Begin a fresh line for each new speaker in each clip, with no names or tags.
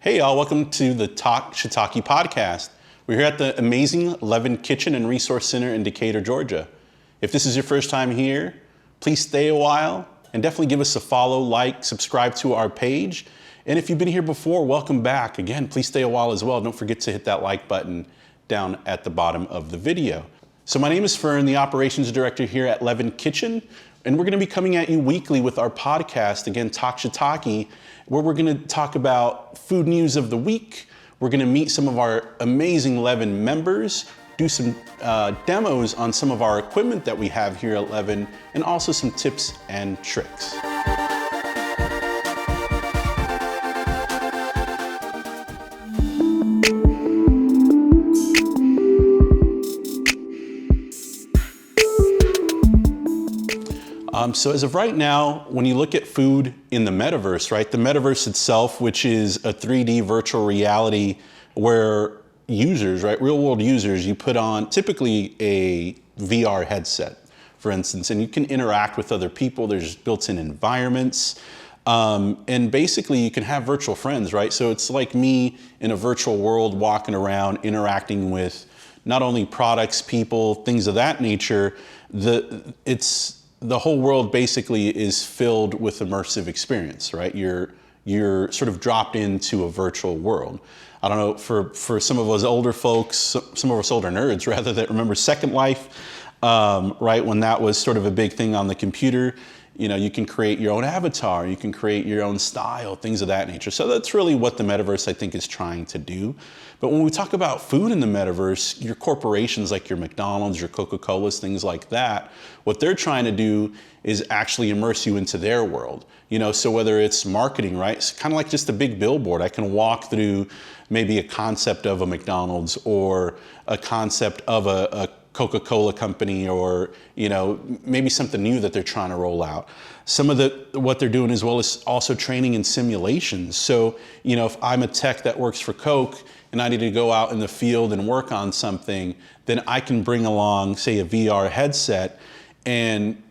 Hey y'all, welcome to the Talk Shiitake podcast. We're here at the amazing Leaven Kitchen and Resource Center in Decatur, Georgia. If this is your first time here, please stay a while and definitely give us a follow, like, subscribe to our page. And if you've been here before, welcome back. Again, please stay a while as well. Don't forget to hit that like button down at the bottom of the video. So my name is Fern, the operations director here at Leaven Kitchen, and we're gonna be coming at you weekly with our podcast, again, Talk Shiitake, where we're gonna talk about food news of the week. We're gonna meet some of our amazing Leaven members, do some demos on some of our equipment that we have here at Leaven, and also some tips and tricks. So as of right now, when you look at food in the Metaverse, right? The Metaverse itself, which is a 3D virtual reality where users, right? Real world users, you put on typically a VR headset, for instance, and you can interact with other people. There's built-in environments. And basically you can have virtual friends, right? So it's like me in a virtual world walking around, interacting with not only products, people, things of that nature. The whole world basically is filled with immersive experience, right? You're sort of dropped into a virtual world. I don't know, for some of us older folks, some of us older nerds rather, that remember Second Life, right? When that was sort of a big thing on the computer, you know, you can create your own avatar, you can create your own style, things of that nature. So that's really what the Metaverse, I think, is trying to do. But when we talk about food in the Metaverse, your corporations like your McDonald's, your Coca-Colas, things like that, what they're trying to do is actually immerse you into their world. You know, so whether it's marketing, right? It's kind of like just a big billboard. I can walk through maybe a concept of a McDonald's or a concept of a Coca-Cola company, or, you know, maybe something new that they're trying to roll out. Some of what they're doing as well is also training in simulations. So, you know, if I'm a tech that works for Coke and I need to go out in the field and work on something, then I can bring along, say, a VR headset and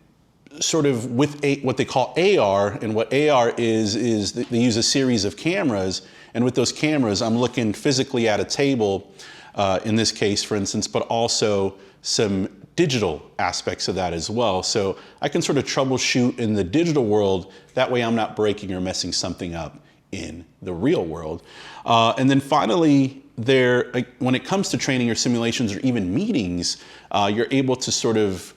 sort of with what they call AR, and what AR is they use a series of cameras, and with those cameras, I'm looking physically at a table, in this case, for instance, but also some digital aspects of that as well. So I can sort of troubleshoot in the digital world. That way I'm not breaking or messing something up in the real world. And then finally, when it comes to training or simulations or even meetings, you're able to sort of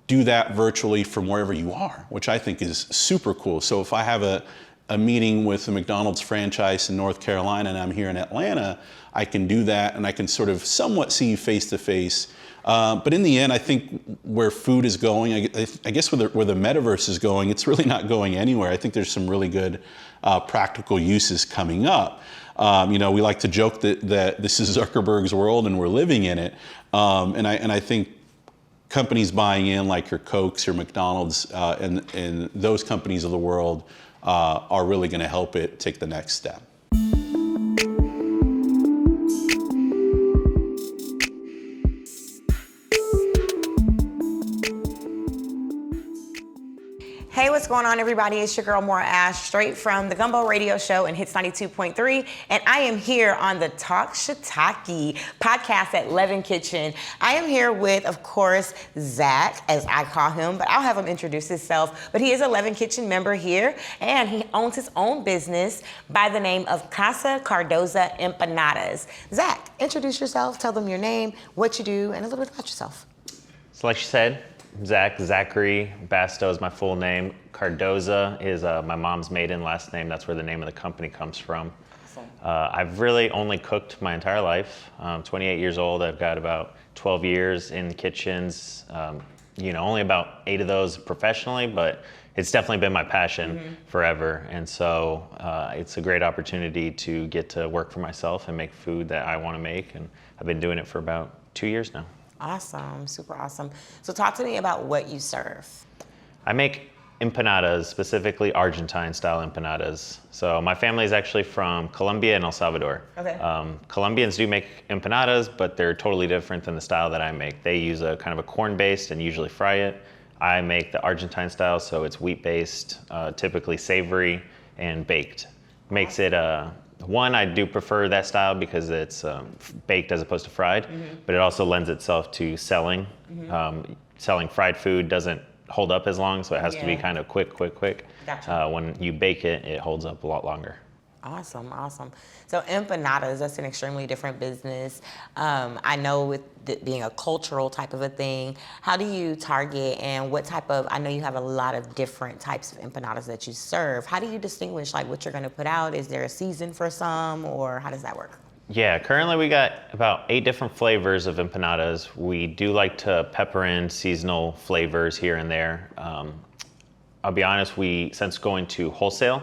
do that virtually from wherever you are, which I think is super cool. So if I have a meeting with a McDonald's franchise in North Carolina and I'm here in Atlanta, I can do that and I can sort of somewhat see you face to face. But in the end, I think where food is going, I guess where the Metaverse is going, it's really not going anywhere. I think there's some really good practical uses coming up. You know, we like to joke that this is Zuckerberg's world and we're living in it. And I think companies buying in, like your Cokes, your McDonald's, and those companies of the world are really going to help it take the next step.
Hey, what's going on, everybody? It's your girl, Maura Ash, straight from the Gumbo Radio Show and Hits 92.3, and I am here on the Talk Shiitake podcast at Leaven Kitchen. I am here with, of course, Zach, as I call him, but I'll have him introduce himself. But he is a Leaven Kitchen member here, and he owns his own business by the name of Casa, Cardoza, Empanadas. Zach, introduce yourself, tell them your name, what you do, and a little bit about yourself.
So like you said, Zachary, Basto is my full name. Cardoza is my mom's maiden last name. That's where the name of the company comes from. Awesome. I've really only cooked my entire life. I'm 28 years old. I've got about 12 years in kitchens. You know, only about 8 of those professionally, but it's definitely been my passion forever. And so it's a great opportunity to get to work for myself and make food that I want to make. And I've been doing it for about 2 years now.
Awesome, super awesome. So talk to me about what you serve.
I make empanadas, specifically Argentine style empanadas. So my family is actually from Colombia and El Salvador. Okay. Colombians do make empanadas, but they're totally different than the style that I make. They use a kind of a corn-based and usually fry it. I make the Argentine style, so it's wheat-based, typically savory and baked. Makes it One, I do prefer that style because it's baked as opposed to fried, but it also lends itself to selling. Selling fried food doesn't hold up as long, so it has to be kind of quick.
Gotcha.
When you bake it, it holds up a lot longer.
Awesome. So empanadas, that's an extremely different business. I know with being a cultural type of a thing, how do you target and what type of, I know you have a lot of different types of empanadas that you serve. How do you distinguish like what you're going to put out? Is there a season for some, or how does that work?
Yeah, currently we got about 8 different flavors of empanadas. We do like to pepper in seasonal flavors here and there. I'll be honest, since going to wholesale,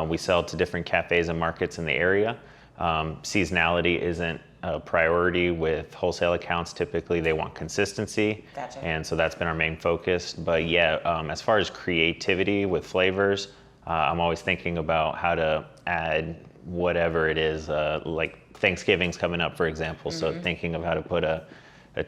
we sell to different cafes and markets in the area. Seasonality isn't a priority with wholesale accounts. Typically, they want consistency.
Gotcha.
And so that's been our main focus. But yeah, as far as creativity with flavors, I'm always thinking about how to add whatever it is, like Thanksgiving's coming up, for example. So thinking of how to put a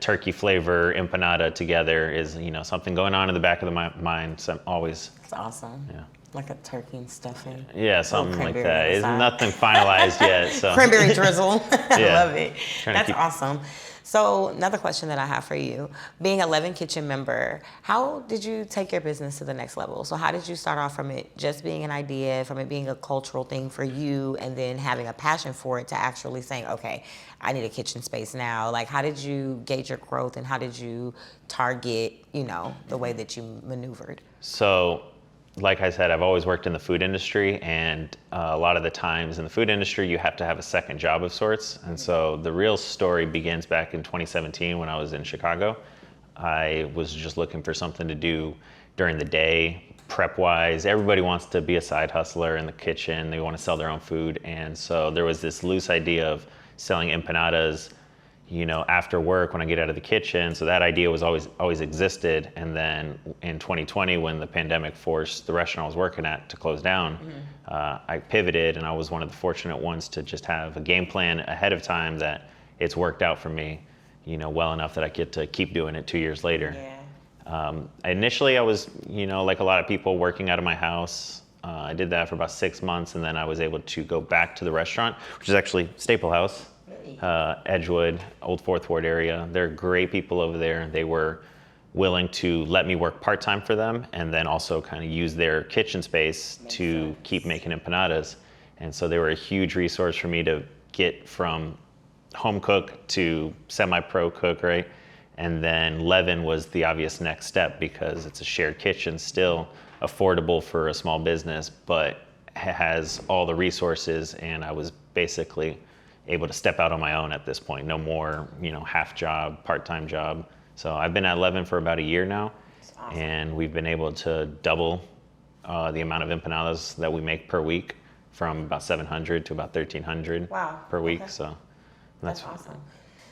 turkey flavor empanada together is, something going on in the back of my mind. So I'm always.
It's awesome.
Yeah.
Like a turkey and stuffing.
Yeah, something like
cranberry
that. It's
inside.
nothing finalized yet. So
Cranberry drizzle. I
Yeah.
love it. That's awesome. So another question that I have for you, being a Leaven Kitchen member, how did you take your business to the next level? So how did you start off from it just being an idea, from it being a cultural thing for you, and then having a passion for it to actually saying, okay, I need a kitchen space now? Like, how did you gauge your growth and how did you target, the way that you maneuvered?
So, like I said, I've always worked in the food industry, and a lot of the times in the food industry, you have to have a second job of sorts. And so the real story begins back in 2017 when I was in Chicago. I was just looking for something to do during the day, prep-wise. Everybody wants to be a side hustler in the kitchen. They want to sell their own food. And so there was this loose idea of selling empanadas, after work when I get out of the kitchen. So that idea was always existed. And then in 2020, when the pandemic forced the restaurant I was working at to close down, I pivoted, and I was one of the fortunate ones to just have a game plan ahead of time that it's worked out for me, well enough that I get to keep doing it 2 years later.
Yeah.
Initially, I was, like a lot of people, working out of my house. I did that for about 6 months, and then I was able to go back to the restaurant, which is actually Staple House. Edgewood, Old Fourth Ward area. They're great people over there. They were willing to let me work part-time for them and then also kind of use their kitchen space to keep making empanadas. And so they were a huge resource for me to get from home cook to semi-pro cook, right? And then Leaven was the obvious next step because it's a shared kitchen, still affordable for a small business, but has all the resources, and I was basically able to step out on my own at this point. No more, half job, part-time job. So I've been at Leaven for about a year now,
awesome.
And we've been able to double the amount of empanadas that we make per week, from about 700 to about 1,300 per week.
Okay.
So
that's awesome.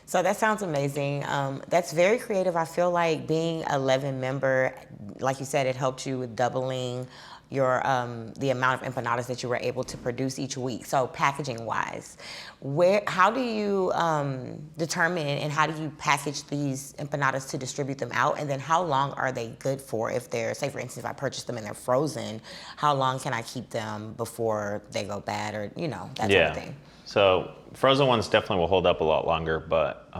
So that sounds amazing. That's very creative. I feel like being a Leaven member, like you said, it helped you with doubling your the amount of empanadas that you were able to produce each week. So packaging wise, how do you determine and how do you package these empanadas to distribute them out? And then how long are they good for? If they're, say for instance, if I purchase them and they're frozen, how long can I keep them before they go bad, or that sort of thing?
So frozen ones definitely will hold up a lot longer, but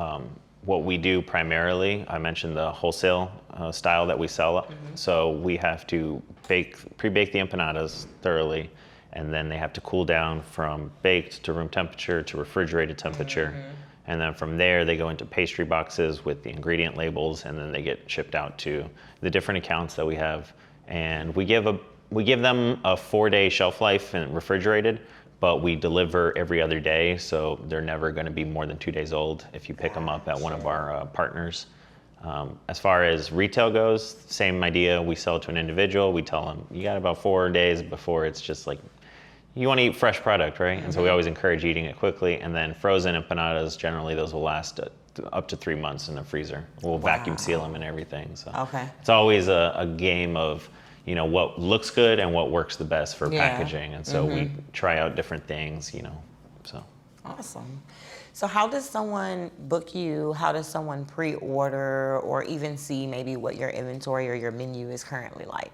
what we do primarily, I mentioned the wholesale style that we sell. So we have to pre-bake the empanadas thoroughly, and then they have to cool down from baked to room temperature to refrigerated temperature. And then from there, they go into pastry boxes with the ingredient labels, and then they get shipped out to the different accounts that we have. And we give them a 4-day shelf life and refrigerated, but we deliver every other day, so they're never going to be more than 2 days old if you pick them up at one of our partners. As far as retail goes, same idea. We sell to an individual. We tell them, you got about 4 days before it's just like, you want to eat fresh product, right? And so we always encourage eating it quickly. And then frozen empanadas, generally those will last up to 3 months in the freezer. We'll vacuum seal them and everything. So it's always a game of, what looks good and what works the best for packaging. And so we try out different things, so.
Awesome. So how does someone book you? How does someone pre-order or even see maybe what your inventory or your menu is currently like?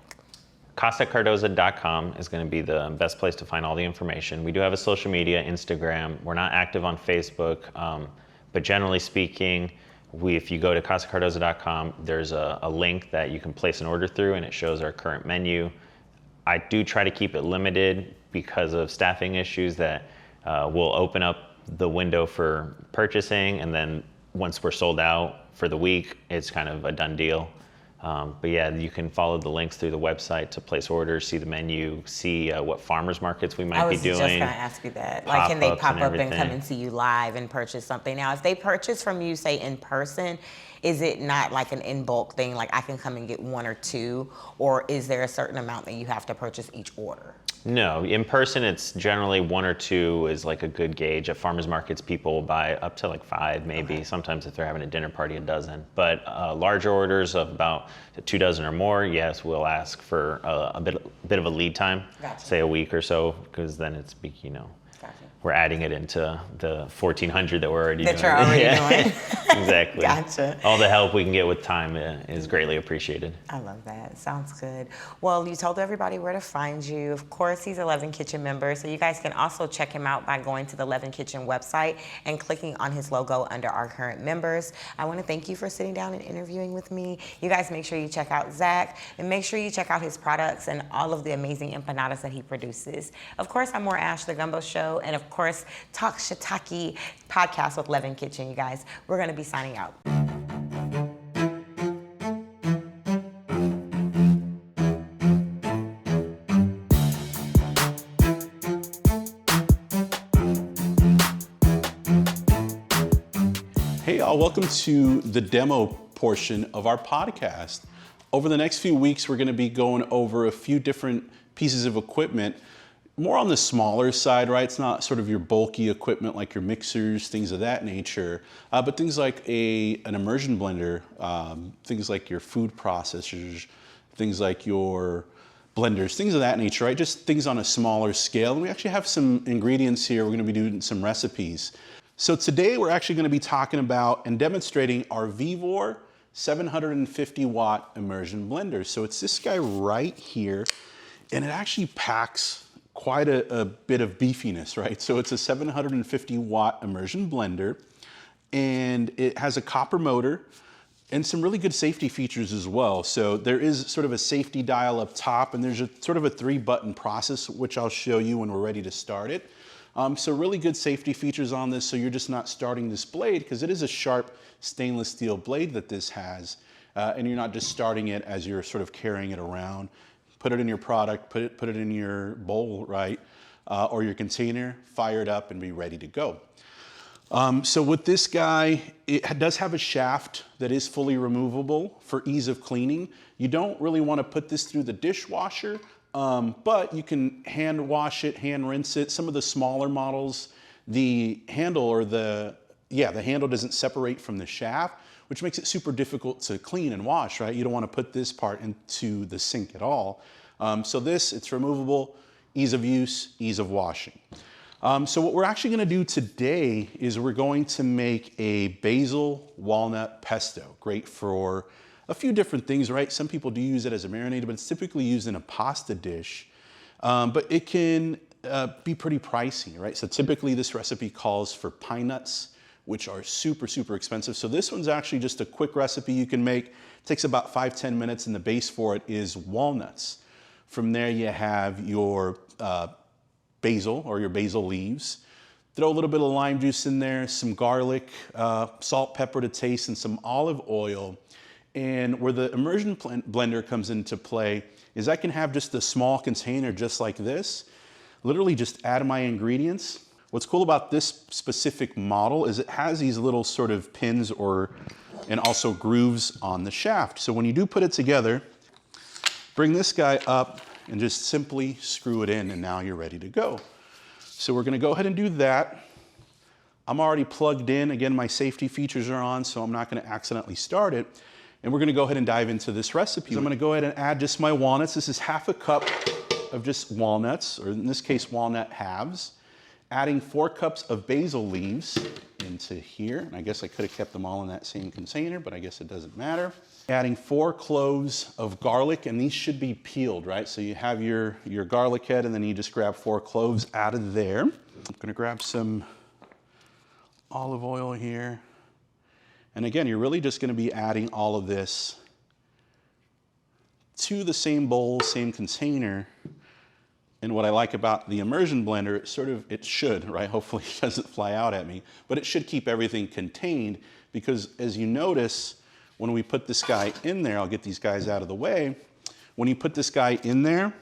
CasaCardoza.com is going to be the best place to find all the information. We do have a social media, Instagram. We're not active on Facebook, but generally speaking, if you go to CasaCardoza.com, there's a link that you can place an order through, and it shows our current menu. I do try to keep it limited because of staffing issues that we'll open up the window for purchasing, and then once we're sold out for the week, it's kind of a done deal. But yeah, you can follow the links through the website to place orders, see the menu, see what farmers markets we might be doing.
I was just going to ask you that. Like, can they pop up and come and see you live and purchase something? Now, if they purchase from you, say in person, is it not like an in bulk thing? Like I can come and get one or two, or is there a certain amount that you have to purchase each order?
No, in person, it's generally one or two is like a good gauge. At farmers markets, people buy up to like 5, maybe. Okay. Sometimes if they're having a dinner party, a dozen. But larger orders of about 2 dozen or more, yes, we'll ask for a bit of a lead time, gotcha. Say a week or so, because then it's, you know, gotcha. We're adding it into the 1,400 that we're already doing.
That you're already doing.
Exactly.
Gotcha.
All the help we can get with time is greatly appreciated.
I love that. Sounds good. Well, you told everybody where to find you. Of course, he's a Leaven Kitchen member, so you guys can also check him out by going to the Leaven Kitchen website and clicking on his logo under our current members. I want to thank you for sitting down and interviewing with me. You guys make sure you check out Zach, and make sure you check out his products and all of the amazing empanadas that he produces. Of course, I'm More Ash, The Gumbo Show, and of course, Talk Shiitake podcast with Leaven Kitchen, you guys. We're going to be signing out.
Hey y'all, welcome to the demo portion of our podcast. Over the next few weeks, we're gonna be going over a few different pieces of equipment, more on the smaller side, right? It's not sort of your bulky equipment like your mixers, things of that nature, but things like an immersion blender, things like your food processors, things like your blenders, things of that nature, right? Just things on a smaller scale. And we actually have some ingredients here. We're gonna be doing some recipes. So today we're actually gonna be talking about and demonstrating our Vevor 750 watt immersion blender. So it's this guy right here, and it actually packs quite a bit of beefiness, right? So it's a 750 watt immersion blender, and it has a copper motor and some really good safety features as well. So there is sort of a safety dial up top, and there's a sort of a 3-button process, which I'll show you when we're ready to start it. So really good safety features on this, so you're just not starting this blade, because it is a sharp stainless steel blade that this has, and you're not just starting it as you're sort of carrying it around. Put it in your product, put it in your bowl, right? Or your container, fire it up and be ready to go. So with this guy, it does have a shaft that is fully removable for ease of cleaning. You don't really want to put this through the dishwasher, but you can hand wash it, hand rinse it. Some of the smaller models, the handle or the handle doesn't separate from the shaft, which makes it super difficult to clean and wash, right? You don't want to put this part into the sink at all. So it's removable, ease of use, ease of washing. So what we're actually gonna do today is we're going to make a basil walnut pesto. Great for a few different things, right? Some people do use it as a marinade, but it's typically used in a pasta dish. But it can be pretty pricey, right? So typically this recipe calls for pine nuts, which are super, super expensive. So this one's actually just a quick recipe you can make. It takes about 5-10 minutes, and the base for it is walnuts. From there you have your basil or your basil leaves. Throw a little bit of lime juice in there, some garlic, salt, pepper to taste, and some olive oil. And where the immersion blender comes into play is I can have just a small container just like this, literally just add my ingredients. What's cool about this specific model is it has these little sort of pins and also grooves on the shaft. So when you do put it together, bring this guy up and just simply screw it in, and now you're ready to go. So we're gonna go ahead and do that. I'm already plugged in. Again, my safety features are on, so I'm not gonna accidentally start it. And we're gonna go ahead and dive into this recipe. So I'm gonna go ahead and add just my walnuts. This is half a cup of just walnuts, or in this case, walnut halves. Adding 4 cups of basil leaves in into here. And I guess I could have kept them all in that same container, but I guess it doesn't matter. Adding 4 cloves of garlic, and these should be peeled, right? So you have your garlic head, and then you just grab 4 cloves out of there. I'm gonna grab some olive oil here. And again, you're really just gonna be adding all of this to the same bowl, same container. And what I like about the immersion blender, it should, right? Hopefully it doesn't fly out at me, but it should keep everything contained, because as you notice, when we put this guy in there, I'll get these guys out of the way. When you put this guy in there,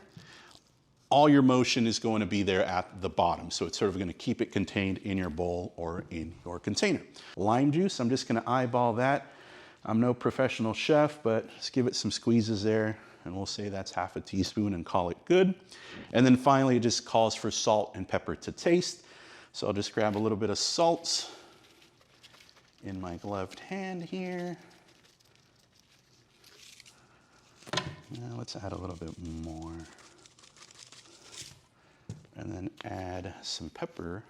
all your motion is going to be there at the bottom. So it's sort of going to keep it contained in your bowl or in your container. Lime juice, I'm just going to eyeball that. I'm no professional chef, but just give it some squeezes there, and we'll say that's half a teaspoon and call it good. And then finally, it just calls for salt and pepper to taste. So I'll just grab a little bit of salt in my gloved hand here. Now let's add a little bit more. And then add some pepper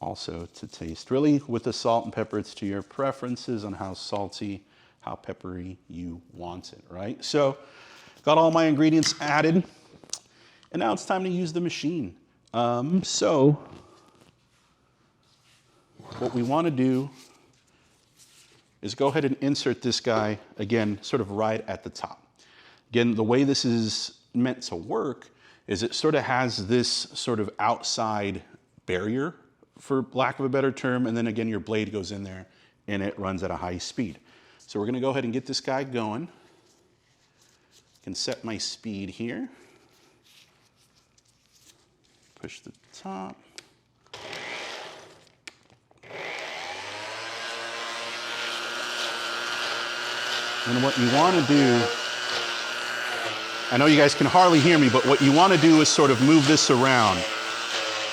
also to taste. Really, with the salt and pepper, it's to your preferences on how salty, how peppery you want it, right? So, got all my ingredients added, and now it's time to use the machine. So, what we want to do is go ahead and insert this guy, again, sort of right at the top. Again, the way this is meant to work is it sort of has this sort of outside barrier, for lack of a better term, and then again, your blade goes in there and it runs at a high speed. So we're gonna go ahead and get this guy going. I can set my speed here. Push the top. And what you want to do, I know you guys can hardly hear me, but what you want to do is sort of move this around.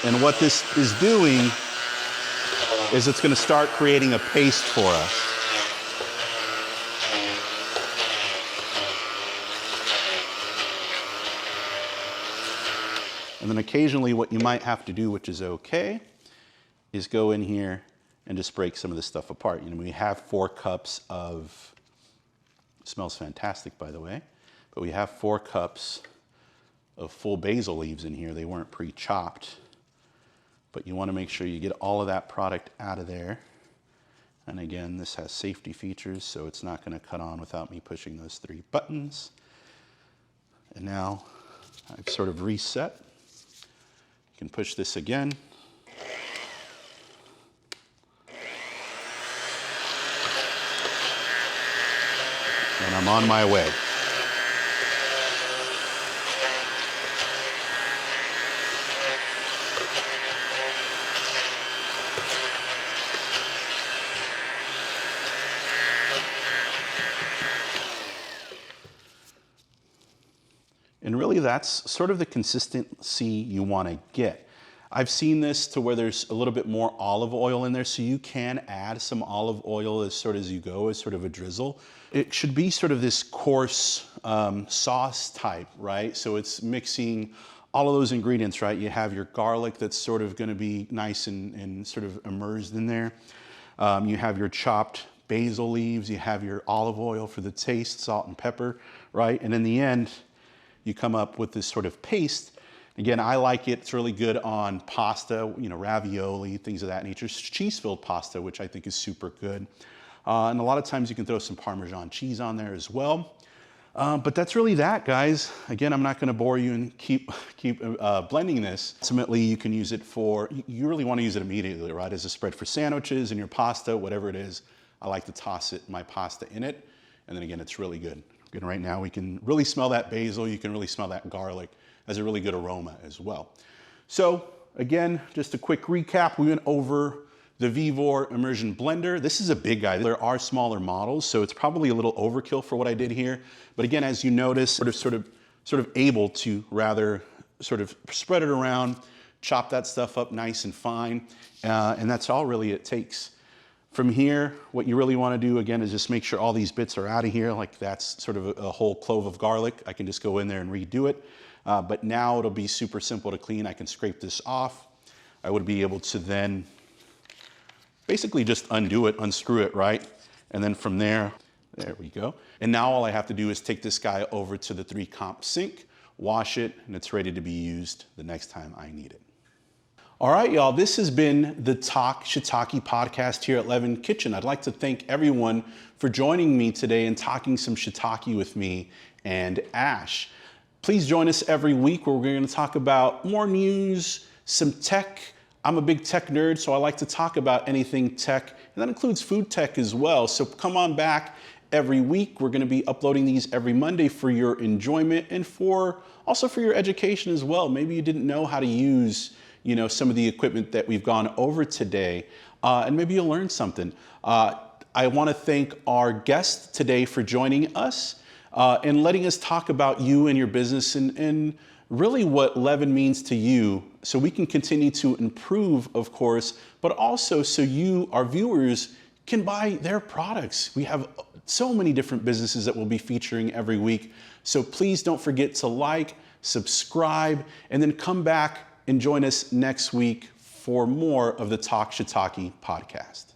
And what this is doing is it's going to start creating a paste for us. And then occasionally what you might have to do, which is okay, is go in here and just break some of this stuff apart. You know, we have 4 cups of, smells fantastic, by the way, but we have 4 cups of full basil leaves in here. They weren't pre-chopped, but you want to make sure you get all of that product out of there. And again, this has safety features, so it's not going to cut on without me pushing those 3 buttons. And now I've sort of reset. You can push this again. And I'm on my way. And really that's sort of the consistency you want to get. I've seen this to where there's a little bit more olive oil in there, so you can add some olive oil as you go, as sort of a drizzle. It should be sort of this coarse sauce type, right? So it's mixing all of those ingredients, right? You have your garlic that's sort of going to be nice and sort of immersed in there. You have your chopped basil leaves, you have your olive oil for the taste, salt and pepper, right? And in the end, you come up with this sort of paste. Again, I like it. It's really good on pasta, you know, ravioli, things of that nature. Cheese-filled pasta, which I think is super good. And a lot of times you can throw some Parmesan cheese on there as well. But that's really that, guys. Again, I'm not going to bore you and keep blending this. Ultimately, you can use it for, you really want to use it immediately, right? As a spread for sandwiches and your pasta, whatever it is. I like to toss my pasta in it. And then again, it's really good. And right now we can really smell that basil. You can really smell that garlic. Has a really good aroma as well. So again, just a quick recap. We went over the Vevor Immersion blender. This is a big guy. There are smaller models, so it's probably a little overkill for what I did here. But again, as you notice, sort of able to rather sort of spread it around, chop that stuff up nice and fine, and that's all really it takes. From here, what you really want to do, again, is just make sure all these bits are out of here, like that's sort of a whole clove of garlic. I can just go in there and redo it. But now it'll be super simple to clean. I can scrape this off. I would be able to then basically just undo it, unscrew it, right? And then from there we go. And now all I have to do is take this guy over to the 3-comp sink, wash it, and it's ready to be used the next time I need it. All right, y'all, this has been the Talk Shiitake podcast here at Leaven Kitchen. I'd like to thank everyone for joining me today and talking some shiitake with me and Ash. Please join us every week where we're going to talk about more news, some tech. I'm a big tech nerd, so I like to talk about anything tech, and that includes food tech as well. So come on back every week. We're going to be uploading these every Monday for your enjoyment and also for your education as well. Maybe you didn't know how to use some of the equipment that we've gone over today, and maybe you'll learn something. I want to thank our guest today for joining us and letting us talk about you and your business and really what Leaven means to you, so we can continue to improve, of course, but also so you, our viewers, can buy their products. We have so many different businesses that we'll be featuring every week. So please don't forget to like, subscribe, and then come back and join us next week for more of the Talk Shiitake podcast.